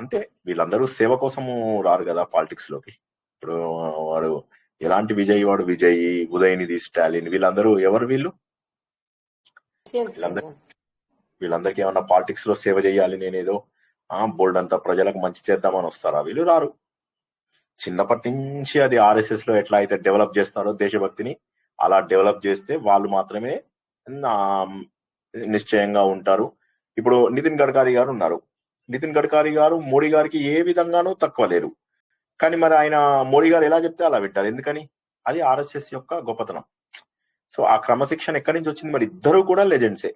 అంతే. వీళ్ళందరూ సేవ కోసము రారు కదా పాలిటిక్స్ లోకి. ఇప్పుడు వాడు ఎలాంటి విజయ్, వాడు విజయ్, ఉదయనిధి స్టాలిన్, వీళ్ళందరూ ఎవరు? వీళ్ళందరికీ ఏమన్నా పాలిటిక్స్ లో సేవ చేయాలి, నేనేదో బోల్డ్ అంతా ప్రజలకు మంచి చేద్దామని వస్తారా? వీళ్ళు రారు. చిన్నప్పటి నుంచి అది ఆర్ఎస్ఎస్ లో ఎట్లా అయితే డెవలప్ చేస్తారో దేశభక్తిని, అలా డెవలప్ చేస్తే వాళ్ళు మాత్రమే నిశ్చయంగా ఉంటారు. ఇప్పుడు నితిన్ గడ్కరీ గారు ఉన్నారు. నితిన్ గడ్కరీ గారు మోడీ గారికి ఏ విధంగానూ తక్కువ లేరు. కానీ మరి ఆయన మోడీ గారు ఎలా చెప్తే అలా పెట్టారు. ఎందుకని? అది ఆర్ఎస్ఎస్ యొక్క గొప్పతనం. సో ఆ క్రమశిక్షణ ఎక్కడి నుంచి వచ్చింది? మరి ఇద్దరు కూడా లెజెండ్సే,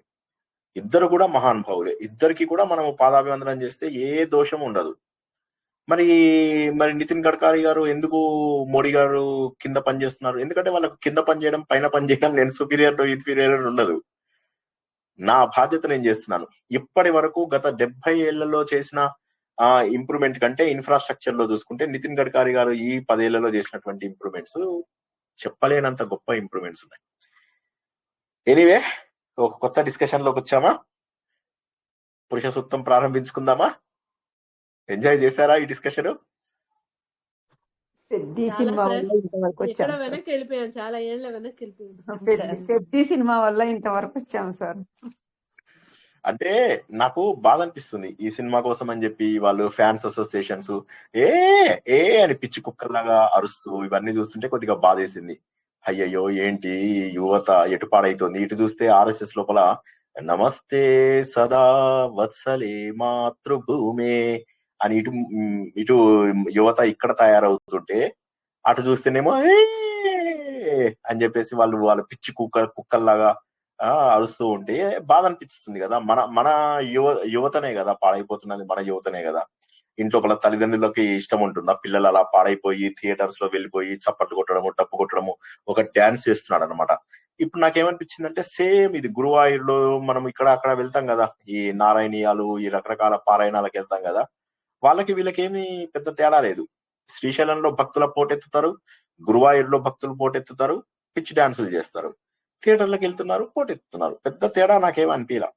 ఇద్దరు కూడా మహానుభావులే. ఇద్దరికి కూడా మనం పాదాభివందనం చేస్తే ఏ దోషం ఉండదు. మరి నితిన్ గడ్కరీ గారు ఎందుకు మోడీ గారు కింద పనిచేస్తున్నారు? ఎందుకంటే వాళ్ళకు కింద పనిచేయడం, పైన పనిచేయడం, నేను సుపీరియర్ టు ఇన్ఫీరియర్ అని ఉండదు. నా బాధ్యత నేను చేస్తున్నాను. ఇప్పటి వరకు గత 70 ఏళ్లలో చేసిన ఇంప్రూవ్మెంట్ కంటే ఇన్ఫ్రాస్ట్రక్చర్ లో చూసుకుంటే నితిన్ గడ్కరీ గారు ఈ 10 ఏళ్లలో చేసినటువంటి ఇంప్రూవ్మెంట్స్ చెప్పలేనంత గొప్ప ఇంప్రూవ్మెంట్స్ ఉన్నాయి. ఎనీవే, ఒక కొత్త డిస్కషన్ లోకి వచ్చామా? పురుష సూక్తం ప్రారంభించుకుందామా? ఎంజాయ్ చేశారా ఈ డిస్కషన్? పెద్ద సినిమా వల్ల ఇంతవరకు వచ్చాం సార్. వెనక్కి వెళ్ళిపోయాం, చాలా ఏళ్ళ వెనక్కి వెళ్ళిపోయాం. పెద్ద సినిమా వల్ల ఇంతవరకు వచ్చాం సార్. అంటే నాకు బాధ అనిపిస్తుంది ఈ సినిమా కోసం అని చెప్పి వాళ్ళు ఫ్యాన్స్ అసోసియేషన్స్ ఏ అని పిచ్చి కుక్కర్లాగా అరుస్తూ ఇవన్నీ చూస్తుంటే కొద్దిగా బాధేసింది. అయ్యయ్యో ఏంటి యువత ఎటుపాడైతోంది. ఇటు చూస్తే ఆర్ఎస్ఎస్ లోపల నమస్తే సదా వత్సలే మాతృభూమే అని ఇటు యువత ఇక్కడ తయారవుతుంటే, అటు చూస్తేనేమో అని చెప్పేసి వాళ్ళ పిచ్చి కుక్కల్లాగా అరుస్తూ ఉంటే బాధ అనిపిస్తుంది కదా. మన యువతనే కదా పాడైపోతున్నది, మన యువతనే కదా. ఇంట్లో వాళ్ళ తల్లిదండ్రులకి ఇష్టం ఉంటుందా పిల్లలు అలా పాడైపోయి థియేటర్స్ లో వెళ్ళిపోయి చప్పట్లు కొట్టడము, డప్పు కొట్టడము, ఒక డాన్స్ చేస్తున్నాడు అనమాట. ఇప్పుడు నాకేమనిపించిందంటే సేమ్ ఇది గురువాయూరులో మనం ఇక్కడ అక్కడ వెళ్తాం కదా, ఈ నారాయణీయాలు, ఈ రకరకాల పారాయణాలకు వెళ్తాం కదా, వాళ్ళకి వీళ్ళకేమి పెద్ద తేడా లేదు. శ్రీశైలంలో భక్తుల పోటెత్తుతారు, గురువాయూరులో భక్తులు పోటెత్తుతారు, పిచ్చి డాన్సులు చేస్తారు, థియేటర్లకు వెళ్తున్నారు, పోటెత్తుతున్నారు. పెద్ద తేడా నాకేమీ అనిపించలా.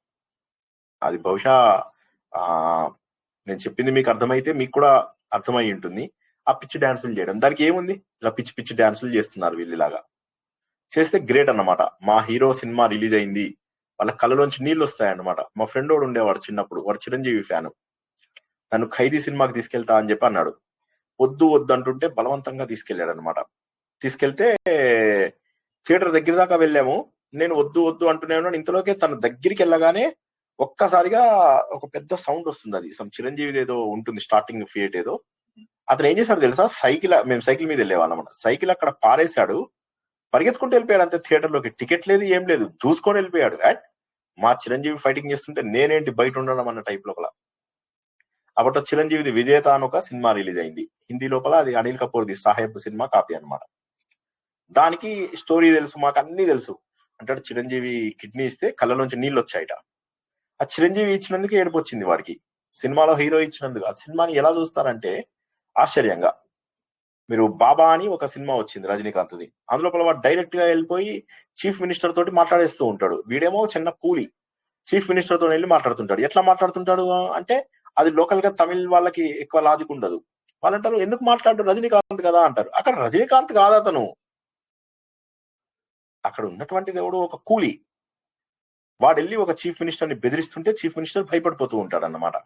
అది బహుశా నేను చెప్పింది మీకు అర్థమైతే మీకు కూడా అర్థమై ఉంటుంది. ఆ పిచ్చి డాన్సులు చేయడం దానికి ఏముంది? ఇలా పిచ్చి పిచ్చి డాన్సులు చేస్తున్నారు వీళ్ళలాగా. చేస్తే గ్రేట్ అన్నమాట. మా హీరో సినిమా రిలీజ్ అయింది, వాళ్ళ కళ్ళలోంచి నీళ్ళు వస్తాయన్నమాట. మా ఫ్రెండ్ వాడు ఉండేవాడు చిన్నప్పుడు, వాడు చిరంజీవి ఫ్యాను. నన్ను ఖైదీ సినిమాకి తీసుకెళ్తా అని చెప్పి అన్నాడు. వద్దు అంటుంటే బలవంతంగా తీసుకెళ్లాడు అనమాట. తీసుకెళ్తే థియేటర్ దగ్గర దాకా వెళ్ళాము. నేను వద్దు అంటూనే ఇంతలోకే తన దగ్గరికి వెళ్ళగానే ఒక్కసారిగా ఒక పెద్ద సౌండ్ వస్తుంది. అది చిరంజీవి ఏదో ఉంటుంది స్టార్టింగ్ ఫియట్ ఏదో. అతను ఏం చేశాడు తెలుసా? మేము సైకిల్ మీద వెళ్ళేవాళ్ళం. సైకిల్ అక్కడ పారేశాడు, పరిగెత్తుకుంటూ వెళ్ళిపోయాడు అంతే. థియేటర్ లోకి టికెట్ లేదు, ఏం లేదు, దూసుకొని వెళ్ళిపోయాడు. మా చిరంజీవి ఫైటింగ్ చేస్తుంటే నేనేంటి బయట ఉండడం అన్న టైప్ లోపల. అప్పట్లో చిరంజీవిది విజేత అని ఒక సినిమా రిలీజ్ అయింది హిందీ లోపల. అది అనిల్ కపూర్ది సాహెబ్ సినిమా కాపీ అనమాట. దానికి స్టోరీ తెలుసు, మాకు అన్ని తెలుసు. అంటాడు చిరంజీవి కిడ్నీ ఇస్తే కళ్ళలోంచి నీళ్ళు వచ్చాయట. ఆ చిరంజీవి ఇచ్చినందుకు ఏడుపు వచ్చింది వాడికి, సినిమాలో హీరో ఇచ్చినందుకు. ఆ సినిమాని ఎలా చూస్తారంటే ఆశ్చర్యంగా. మీరు బాబా అని ఒక సినిమా వచ్చింది రజనీకాంత్ది, అందులో వాడు డైరెక్ట్ గా వెళ్ళిపోయి చీఫ్ మినిస్టర్ తోటి మాట్లాడేస్తూ ఉంటాడు. వీడేమో చిన్న కూలి చీఫ్ మినిస్టర్ తో వెళ్ళి మాట్లాడుతుంటాడు. ఎట్లా మాట్లాడుతుంటాడు అంటే అది లోకల్ గా తమిళ్ వాళ్ళకి ఎక్కువ లాజిక్ ఉండదు. వాళ్ళంటారు ఎందుకు మాట్లాడు, రజనీకాంత్ కదా అంటారు. అక్కడ రజనీకాంత్ కాదు అతను, అక్కడ ఉన్నటువంటిది ఎవడు ఒక కూలి. వాడు వెళ్ళి ఒక చీఫ్ మినిస్టర్ ని బెదిరిస్తుంటే చీఫ్ మినిస్టర్ భయపడిపోతూ ఉంటాడు అన్నమాట.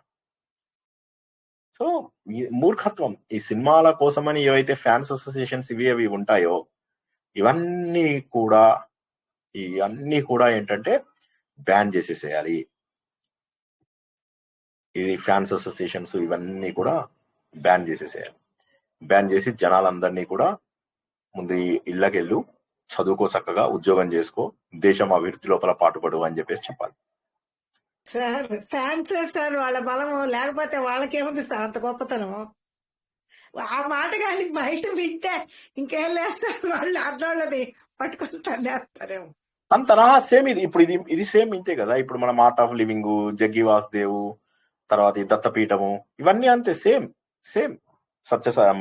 సో మూర్ఖత్వం. ఈ సినిమాల కోసమని ఏవైతే ఫ్యాన్స్ అసోసియేషన్స్ ఇవి ఉంటాయో ఇవన్నీ కూడా ఏంటంటే బ్యాన్ చేసేసేయాలి. ఇది ఫ్యాన్స్ అసోసియేషన్స్ ఇవన్నీ కూడా బ్యాన్ చేసేసేయాలి. బ్యాన్ చేసి జనాలందరినీ కూడా ముందు ఇళ్ళకెళ్ళు, చదువుకో, చక్కగా ఉద్యోగం చేసుకో, దేశం అభివృద్ధి లోపల పాటుపడు అని చెప్పేసి చెప్పాలి. సార్ ఫ్యాన్స్ సార్ వాళ్ళ బలము, లేకపోతే వాళ్ళకేముంది సార్ అంత గొప్పతనము. ఆ మాట కానీ బయట వింటే ఇంకేం లేదు సార్, వాళ్ళు అడ్డోళ్ళని పట్టుకొని తన్నేస్తారేమో. అంతరా సేమ్ ఇది. ఇప్పుడు ఇది సేమ్ ఇంతే కదా. ఇప్పుడు మన art of living, Jaggi Vasudev, తర్వాత ఈ దత్తపీఠము, ఇవన్నీ అంతే సేమ్.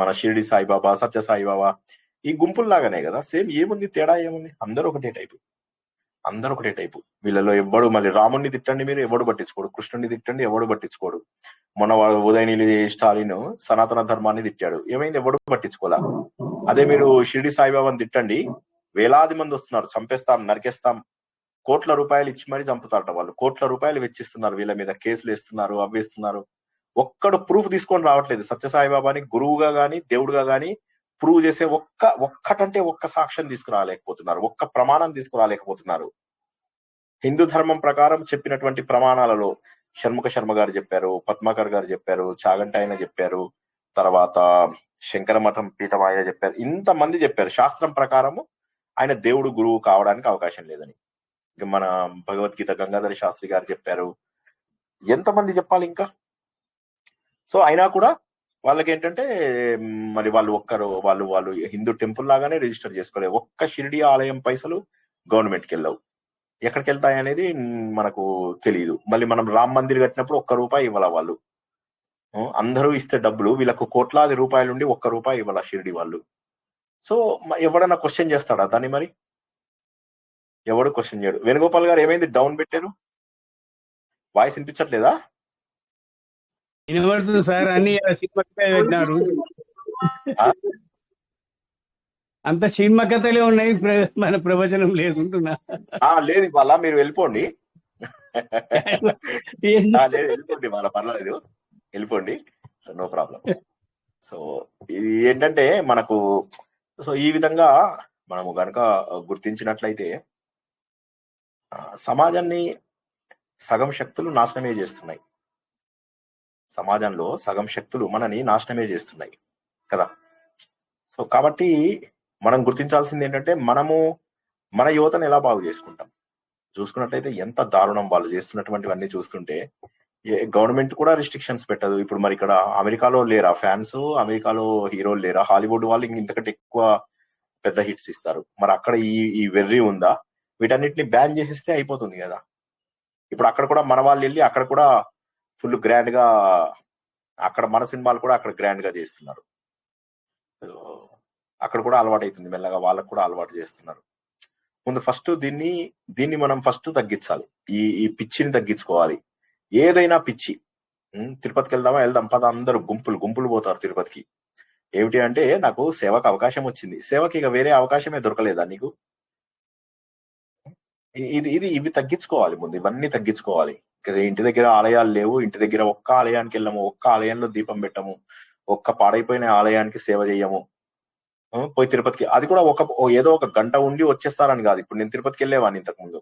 మన షిరిడి సాయిబాబా, సత్య సాయిబాబా, ఈ గుంపుల్లాగానే కదా. సేమ్. ఏముంది తేడా, ఏముంది? అందరూ ఒకటే టైపు. వీళ్ళలో ఎవ్వడు, మళ్ళీ రాముడిని తిట్టండి మీరు, ఎవడు పట్టించుకోడు. కృష్ణుడిని తిట్టండి, ఎవడు పట్టించుకోడు. మొన్న వాడు ఉదయనిధి స్టాలిన్ సనాతన ధర్మాన్ని తిట్టాడు, ఏమైంది? ఎవడు పట్టించుకోలే. అదే మీరు షిరిడి సాయిబాబాని తిట్టండి, వేలాది మంది వస్తున్నారు, చంపేస్తాం, నరికేస్తాం, కోట్ల రూపాయలు ఇచ్చి మరీ చంపుతారట వాళ్ళు. కోట్ల రూపాయలు వెచ్చిస్తున్నారు, వీళ్ళ మీద కేసులు వేస్తున్నారు, అవ్వేస్తున్నారు. ఒక్కడు ప్రూఫ్ తీసుకొని రావట్లేదు. సత్యసాయిబాబాని గురువుగా గాని దేవుడుగా గాని ప్రూవ్ చేసే ఒక్క సాక్ష్యం తీసుకురాలేకపోతున్నారు, ఒక్క ప్రమాణం తీసుకురాలేకపోతున్నారు. హిందూ ధర్మం ప్రకారం చెప్పినటువంటి ప్రమాణాలలో షణ్ముఖ శర్మ గారు చెప్పారు, పద్మాకర్ గారు చెప్పారు, చాగంటి ఆయన చెప్పారు, తర్వాత శంకర మఠం పీఠం ఆయన చెప్పారు, ఇంతమంది చెప్పారు. శాస్త్రం ప్రకారము ఆయన దేవుడు గురువు కావడానికి అవకాశం లేదని. మన భగవద్గీత గంగాధర శాస్త్రి గారు చెప్పారు. ఎంతమంది చెప్పాలి ఇంకా? సో అయినా కూడా వాళ్ళకి ఏంటంటే మరి వాళ్ళు హిందూ టెంపుల్ లాగానే రిజిస్టర్ చేసుకోలేదు. ఒక్క షిరిడి ఆలయం పైసలు గవర్నమెంట్కి వెళ్ళవు. ఎక్కడికి వెళ్తాయి అనేది మనకు తెలియదు. మళ్ళీ మనం రామ్ మందిర్ కట్టినప్పుడు ₹1 ఇవ్వాల వాళ్ళు. అందరూ ఇస్తే డబ్బులు, వీళ్ళకు కోట్లాది రూపాయలు ఉండి ₹1 ఇవ్వాల షిరిడి వాళ్ళు. సో ఎవడన్నా క్వశ్చన్ చేస్తాడా దాన్ని? మరి ఎవడు క్వశ్చన్ చేయడు. వేణుగోపాల్ గారు ఏమైంది? డౌన్ పెట్టారు, వాయిస్ వినిపించట్లేదా? వినబడుతుంది సార్, అన్ని సినిమా పెట్టినారు, అంత సినిమా కథలే ఉన్నాయి, మన ప్రవచనం లేకుంటున్నా. లేదు ఇవాళ మీరు వెళ్ళిపోండి, వెళ్ళిపోండి, వాళ్ళ పర్వాలేదు, వెళ్ళిపోండి, నో ప్రాబ్లం. సో ఇది ఏంటంటే మనకు, సో ఈ విధంగా మనము గనక గుర్తించినట్లయితే సమాజాన్ని సగం శక్తులు నాశనమే చేస్తున్నాయి. సమాజంలో సగం శక్తులు మనని నాశనమే చేస్తున్నాయి కదా. సో కాబట్టి మనం గుర్తించాల్సింది ఏంటంటే మనము మన యువతను ఎలా బాగు చేసుకుంటాం. చూసుకున్నట్లయితే ఎంత దారుణం వాళ్ళు చేస్తున్నటువంటివన్నీ చూస్తుంటే. గవర్నమెంట్ కూడా రిస్ట్రిక్షన్స్ పెట్టదు. ఇప్పుడు మరి ఇక్కడ అమెరికాలో లేరా ఫ్యాన్స్? అమెరికాలో హీరోలు లేరా? హాలీవుడ్ వాళ్ళు ఇంతకంటే ఎక్కువ పెద్ద హిట్స్ ఇస్తారు. మరి అక్కడ ఈ వెర్రీ ఉందా? వీటన్నిటిని బ్యాన్ చేసేస్తే అయిపోతుంది కదా. ఇప్పుడు అక్కడ కూడా మన వాళ్ళు వెళ్ళి అక్కడ కూడా ఫుల్ గ్రాండ్ గా, అక్కడ మన సినిమాలు కూడా అక్కడ గ్రాండ్ గా చేస్తున్నారు. అక్కడ కూడా అలవాటు అవుతుంది మెల్లగా, వాళ్ళకు కూడా అలవాటు చేస్తున్నారు. ముందు ఫస్ట్ దీన్ని మనం ఫస్ట్ తగ్గించాలి. ఈ పిచ్చిని తగ్గించుకోవాలి. ఏదైనా పిచ్చి. తిరుపతికి వెళ్దాం పద, అందరూ గుంపులు పోతారు తిరుపతికి. ఏమిటి అంటే నాకు సేవకు అవకాశం వచ్చింది. సేవకి ఇక వేరే అవకాశమే దొరకలేదా నీకు? ఇవి తగ్గించుకోవాలి ముందు, ఇవన్నీ తగ్గించుకోవాలి. ఇంటి దగ్గర ఆలయాలు లేవు, ఇంటి దగ్గర ఒక్క ఆలయానికి వెళ్ళము, ఒక్క ఆలయంలో దీపం పెట్టము, ఒక్క పాడైపోయిన ఆలయానికి సేవ చేయము. పోయి తిరుపతికి, అది కూడా ఏదో ఒక గంట ఉండి వచ్చేస్తారని కాదు. ఇప్పుడు నేను తిరుపతికి వెళ్ళేవాడిని ఇంతకు ముందు.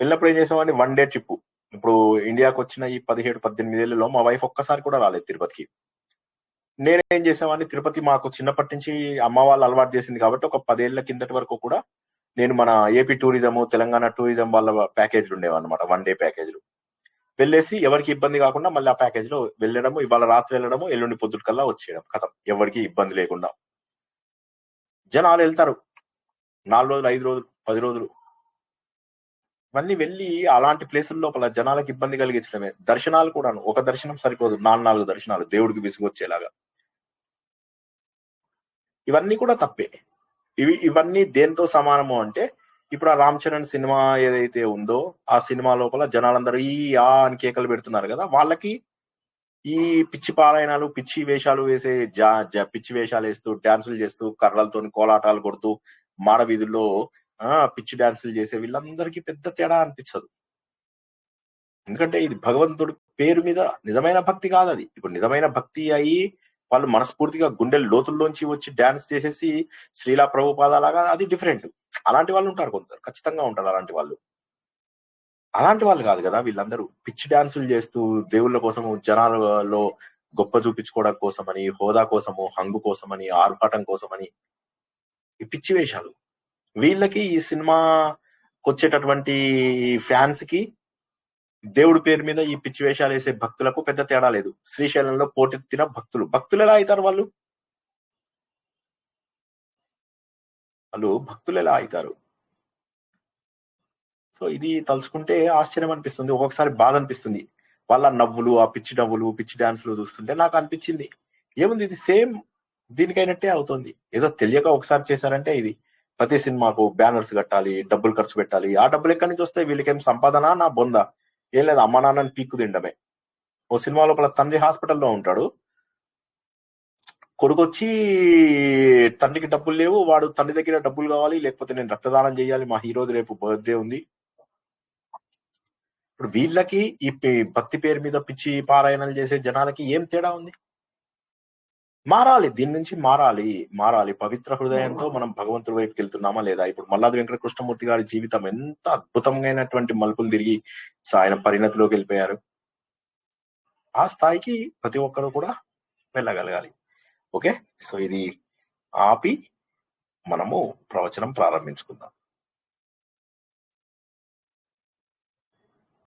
వెళ్ళినప్పుడు ఏం చేసేవాడిని, 1 డే ట్రిప్. ఇప్పుడు ఇండియాకి వచ్చిన ఈ 17-18 ఏళ్లలో మా వైఫ్ ఒక్కసారి కూడా రాలేదు తిరుపతికి. నేనేం చేసేవాడిని, తిరుపతి మాకు చిన్నప్పటి నుంచి అమ్మ వాళ్ళు అలవాటు చేసింది కాబట్టి ఒక 10 ఏళ్ల కిందటి వరకు కూడా నేను మన ఏపీ టూరిజం, తెలంగాణ టూరిజం వాళ్ళ ప్యాకేజ్లు ఉండేవన్నమాట, 1 డే ప్యాకేజ్లు. వెళ్ళేసి ఎవరికి ఇబ్బంది కాకుండా మళ్ళీ ఆ ప్యాకేజ్ లో వెళ్ళడము, ఇవాళ రాత్రి వెళ్ళడము, ఎల్లుండి పొద్దుటికల్లా వచ్చేయడం, కథం, ఎవరికి ఇబ్బంది లేకుండా. జనాలు వెళ్తారు 4 రోజులు, 5 రోజులు, 10 రోజులు. ఇవన్నీ వెళ్ళి అలాంటి ప్లేసుల లోపల జనాలకు ఇబ్బంది కలిగించడమే. దర్శనాలు కూడాను, ఒక దర్శనం సరిపోదు, 4 దర్శనాలు దేవుడికి విసుగొచ్చేలాగా. ఇవన్నీ కూడా తప్పే. ఇవన్నీ దేంతో సమానము అంటే, ఇప్పుడు ఆ రామ్ చరణ్ సినిమా ఏదైతే ఉందో ఆ సినిమా లోపల జనాలందరూ అని కేకలు పెడుతున్నారు కదా, వాళ్ళకి ఈ పిచ్చి పారాయణాలు, పిచ్చి వేషాలు వేసే పిచ్చి వేషాలు వేస్తూ, డాన్సులు చేస్తూ, కర్రలతో కోలాటాలు కొడుతూ, మాడ వీధుల్లో పిచ్చి డాన్సులు చేసే వీళ్ళందరికీ పెద్ద తేడా అనిపించదు. ఎందుకంటే ఇది భగవంతుడి పేరు మీద నిజమైన భక్తి కాదు అది. ఇప్పుడు నిజమైన భక్తి అయ్యి వాళ్ళు మనస్ఫూర్తిగా గుండె లోతుల్లోంచి వచ్చి డాన్స్ చేసేసి శ్రీలా ప్రభుపాద లాగా, అది డిఫరెంట్. అలాంటి వాళ్ళు ఉంటారు, కొందరు ఖచ్చితంగా ఉంటారు అలాంటి వాళ్ళు. అలాంటి వాళ్ళు కాదు కదా వీళ్ళందరూ. పిచ్చి డాన్సులు చేస్తూ దేవుళ్ళ కోసము, జనాలలో గొప్ప చూపించుకోవడం కోసమని, హోదా కోసము, హంగు కోసమని, ఆర్భాటం కోసమని ఈ పిచ్చి వేషాలు. వీళ్ళకి ఈ సినిమా వచ్చేటటువంటి ఫ్యాన్స్ కి దేవుడి పేరు మీద ఈ పిచ్చి వేషాలు వేసే భక్తులకు పెద్ద తేడా లేదు. శ్రీశైలంలో పోటెత్తిన భక్తులు ఎలా అవుతారు? వాళ్ళు భక్తులు ఎలా అవుతారు? సో ఇది తలుచుకుంటే ఆశ్చర్యం అనిపిస్తుంది, ఒక్కొక్కసారి బాధ అనిపిస్తుంది. వాళ్ళ నవ్వులు, ఆ పిచ్చి నవ్వులు, పిచ్చి డాన్సులు చూస్తుంటే నాకు అనిపించింది, ఏముంది ఇది సేమ్ దీనికైనట్టే అవుతుంది. ఏదో తెలియక ఒకసారి చేశారంటే ఇది ప్రతి సినిమాకు బ్యానర్స్ కట్టాలి, డబ్బులు ఖర్చు పెట్టాలి. ఆ డబ్బులు ఎక్కడి నుంచి వస్తాయి? వీళ్ళకేం సంపాదన నా బొంద? ఏం లేదు, అమ్మ నాన్నని పీక్కు తిండమే. ఓ సినిమా లోపల తండ్రి హాస్పిటల్లో ఉంటాడు, కొడుకొచ్చి తండ్రికి డబ్బులు లేవు, వాడు తండ్రి దగ్గర డబ్బులు కావాలి, లేకపోతే నేను రక్తదానం చేయాలి, మా హీరోది రేపు బర్త్డే ఉంది. ఇప్పుడు వీళ్ళకి ఈ భక్తి పేరు మీద పిచ్చి పారాయణలు చేసే జనాలకి ఏం తేడా ఉంది? మారాలి, దీని నుంచి మారాలి. పవిత్ర హృదయంతో మనం భగవంతుడి వైపుకి వెళ్తున్నామా లేదా? ఇప్పుడు మల్లాది వెంకట కృష్ణమూర్తి గారి జీవితం ఎంత అద్భుతమైనటువంటి మలుపులు తిరిగి ఆయన పరిణతిలోకి వెళ్ళిపోయారు. ఆ స్థాయికి ప్రతి ఒక్కరు కూడా వెళ్ళగలగాలి. ఓకే, సో ఇది ఆపి మనము ప్రవచనం ప్రారంభించుకుందాం.